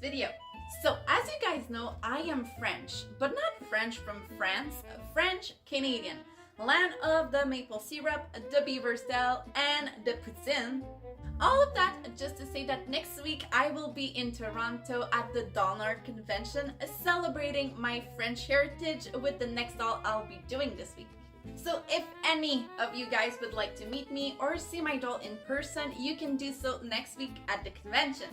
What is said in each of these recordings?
video. So as you guys know, I am French, but not French from France, French Canadian, land of the maple syrup, the beaver style, and the poutine. All of that just to say that next week I will be in Toronto at the Doll Art Convention celebrating my French heritage with the next doll I'll be doing this week. So if any of you guys would like to meet me or see my doll in person, you can do so next week at the convention.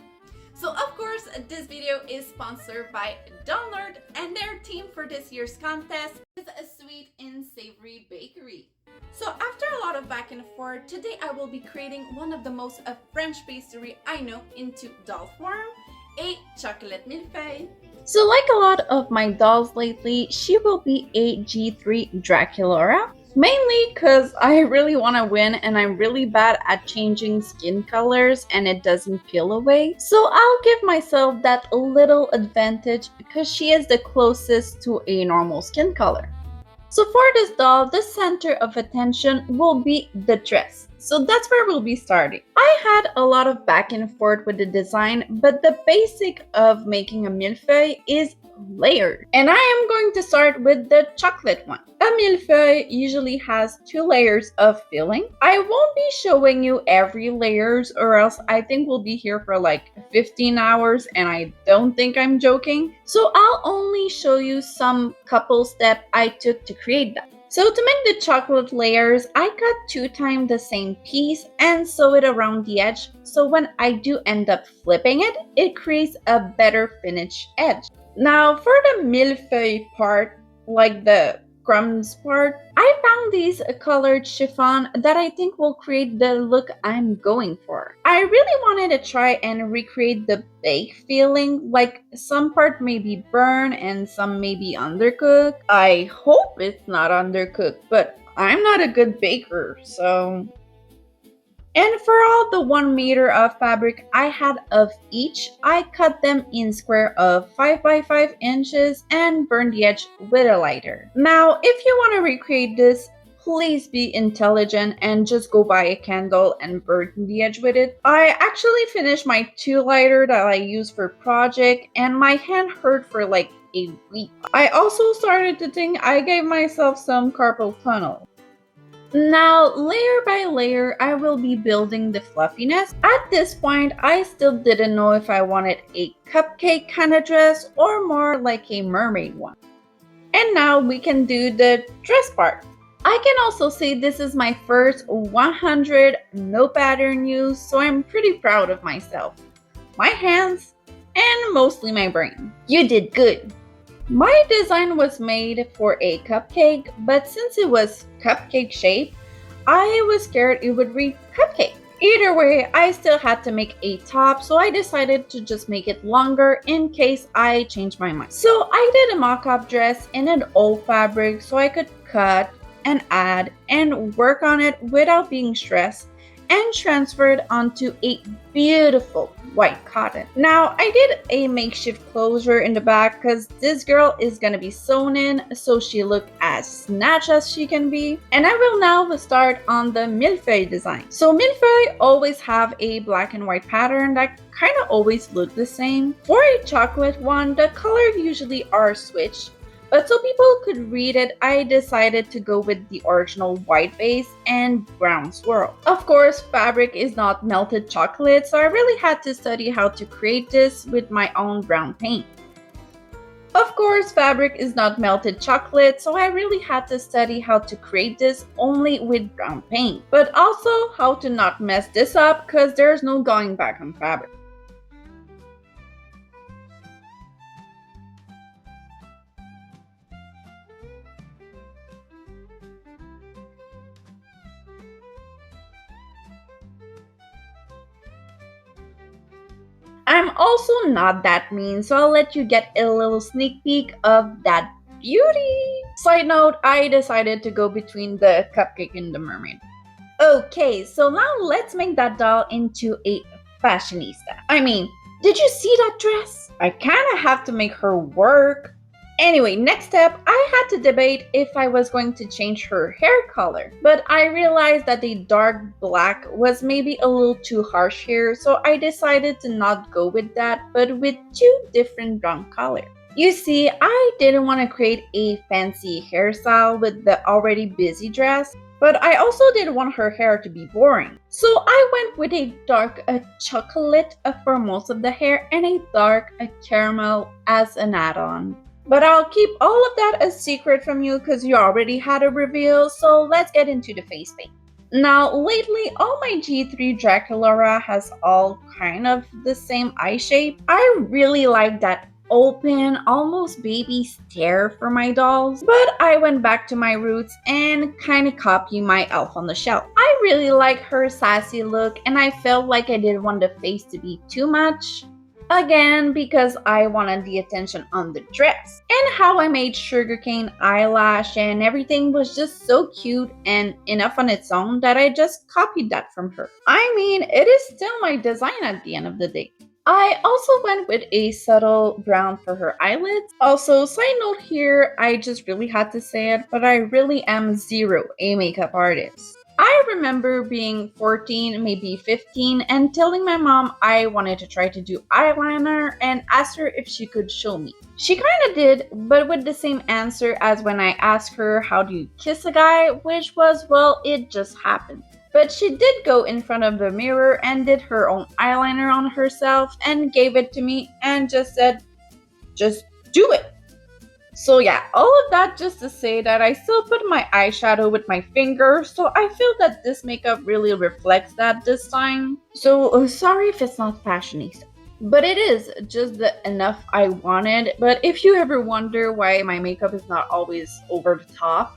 So of course, this video is sponsored by Doll Art, and their theme for this year's contest is a sweet and savory bakery. So after a lot of back and forth, today I will be creating one of the most French pastry I know into doll form, a chocolate mille-feuille. So like a lot of my dolls lately, she will be a G3 Draculaura. Mainly because I really want to win and I'm really bad at changing skin colors and it doesn't peel away. So I'll give myself that little advantage because she is the closest to a normal skin color. So for this doll, the center of attention will be the dress. So that's where we'll be starting. I had a lot of back and forth with the design, but the basic of making a mille-feuille is layered. And I am going to start with the chocolate one. A mille-feuille usually has 2 layers of filling. I won't be showing you every layers or else I think we'll be here for like 15 hours and I don't think I'm joking. So I'll only show you some couple steps I took to create that. So to make the chocolate layers, I cut 2 times the same piece and sew it around the edge. So when I do end up flipping it, it creates a better finished edge. Now for the mille-feuille part, like the crumbs part, I found these colored chiffon that I think will create the look I'm going for. I really wanted to try and recreate the bake feeling, like some part may be burnt and some may be undercooked. I hope it's not undercooked, but I'm not a good baker, so... And for all the 1 meter of fabric I had of each, I cut them in square of 5 by 5 inches and burned the edge with a lighter. Now, if you want to recreate this, please be intelligent and just go buy a candle and burn the edge with it. I actually finished my 2 lighter that I use for project and my hand hurt for like a week. I also started to think I gave myself some carpal tunnel. Now, layer by layer, I will be building the fluffiness. At this point, I still didn't know if I wanted a cupcake kind of dress or more like a mermaid one. And now we can do the dress part. I can also say this is my first 100 no pattern use, so I'm pretty proud of myself. My hands, and mostly my brain. You did good. My design was made for a cupcake, but since it was cupcake shaped, I was scared it would read cupcake. Either way, I still had to make a top, so I decided to just make it longer in case I changed my mind. So I did a mock-up dress in an old fabric so I could cut and add and work on it without being stressed, and transferred onto a beautiful white cotton. Now, I did a makeshift closure in the back because this girl is gonna be sewn in so she look as snatched as she can be. And I will now start on the mille-feuille design. So mille-feuille always have a black and white pattern that kind of always look the same. For a chocolate one, the color usually are switched. But so people could read it, I decided to go with the original white base and brown swirl. Of course, fabric is not melted chocolate, so I really had to study how to create this with my own brown paint. Of course, fabric is not melted chocolate, so I really had to study how to create this only with brown paint. But also how to not mess this up because there's no going back on fabric. I'm also not that mean, so I'll let you get a little sneak peek of that beauty. Side note, I decided to go between the cupcake and the mermaid. Okay, so now let's make that doll into a fashionista. I mean, did you see that dress? I kinda have to make her work. Anyway, next step, I had to debate if I was going to change her hair color, but I realized that the dark black was maybe a little too harsh here, so I decided to not go with that, but with two different brown colors. You see, I didn't want to create a fancy hairstyle with the already busy dress, but I also didn't want her hair to be boring. So I went with a dark chocolate for most of the hair and a dark caramel as an add-on. But I'll keep all of that a secret from you because you already had a reveal, so let's get into the face paint. Now, lately, all my G3 Draculaura has all kind of the same eye shape. I really like that open, almost baby stare for my dolls, but I went back to my roots and kind of copy my elf on the shelf. I really like her sassy look and I felt like I didn't want the face to be too much. Again, because I wanted the attention on the dress. And how I made sugarcane eyelash and everything was just so cute and enough on its own that I just copied that from her. I mean, it is still my design at the end of the day. I also went with a subtle brown for her eyelids. Also, side note here, I just really had to say it, but I really am zero a makeup artist. I remember being 14, maybe 15, and telling my mom I wanted to try to do eyeliner and asked her if she could show me. She kinda did, but with the same answer as when I asked her how do you kiss a guy, which was, well, it just happened. But she did go in front of the mirror and did her own eyeliner on herself and gave it to me and just said, just do it. So yeah, all of that just to say that I still put my eyeshadow with my finger, so I feel that this makeup really reflects that this time. So sorry if it's not fashionista, but it is just the enough I wanted. But if you ever wonder why my makeup is not always over the top,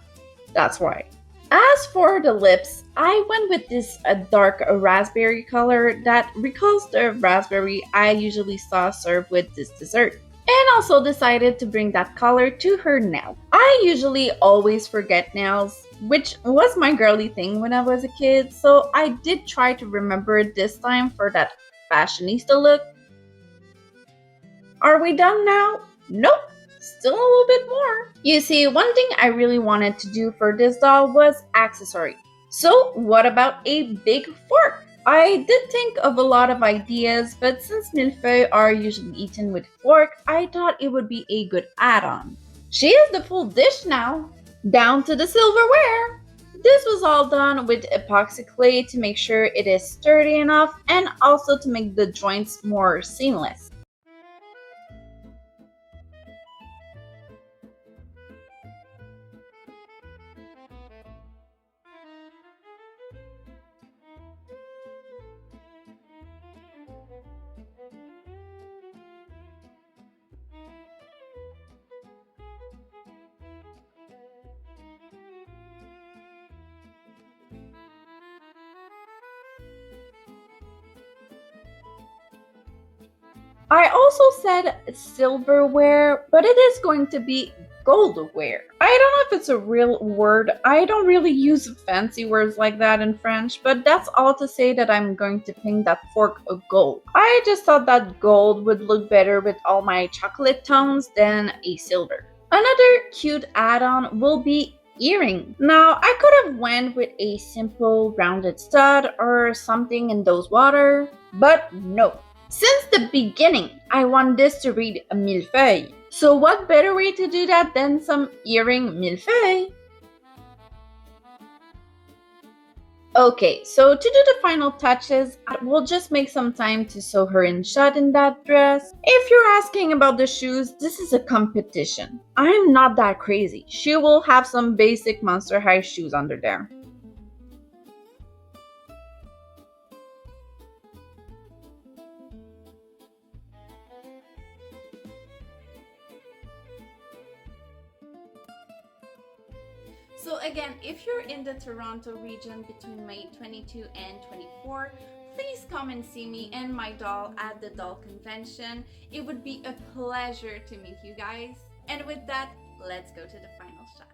that's why. As for the lips, I went with this dark raspberry color that recalls the raspberry I usually saw served with this dessert. And also decided to bring that color to her nail. I usually always forget nails, which was my girly thing when I was a kid, so I did try to remember it this time for that fashionista look. Are we done now? Nope, still a little bit more. You see, one thing I really wanted to do for this doll was accessory. So what about a big fork? I did think of a lot of ideas, but since mille-feuille are usually eaten with fork, I thought it would be a good add-on. She is the full dish now. Down to the silverware. This was all done with epoxy clay to make sure it is sturdy enough and also to make the joints more seamless. I also said silverware, but it is going to be goldware. I don't know if it's a real word. I don't really use fancy words like that in French, but that's all to say that I'm going to paint that fork a gold. I just thought that gold would look better with all my chocolate tones than a silver. Another cute add-on will be earring. Now, I could have went with a simple rounded stud or something in those water, but no. Since the beginning, I want this to read a mille-feuille. So what better way to do that than some earring mille-feuille? Okay, so to do the final touches, we'll just make some time to sew her in shut in that dress. If you're asking about the shoes, this is a competition. I'm not that crazy. She will have some basic Monster High shoes under there. So again, if you're in the Toronto region between May 22 and 24, please come and see me and my doll at the doll convention. It would be a pleasure to meet you guys. And with that, let's go to the final shot.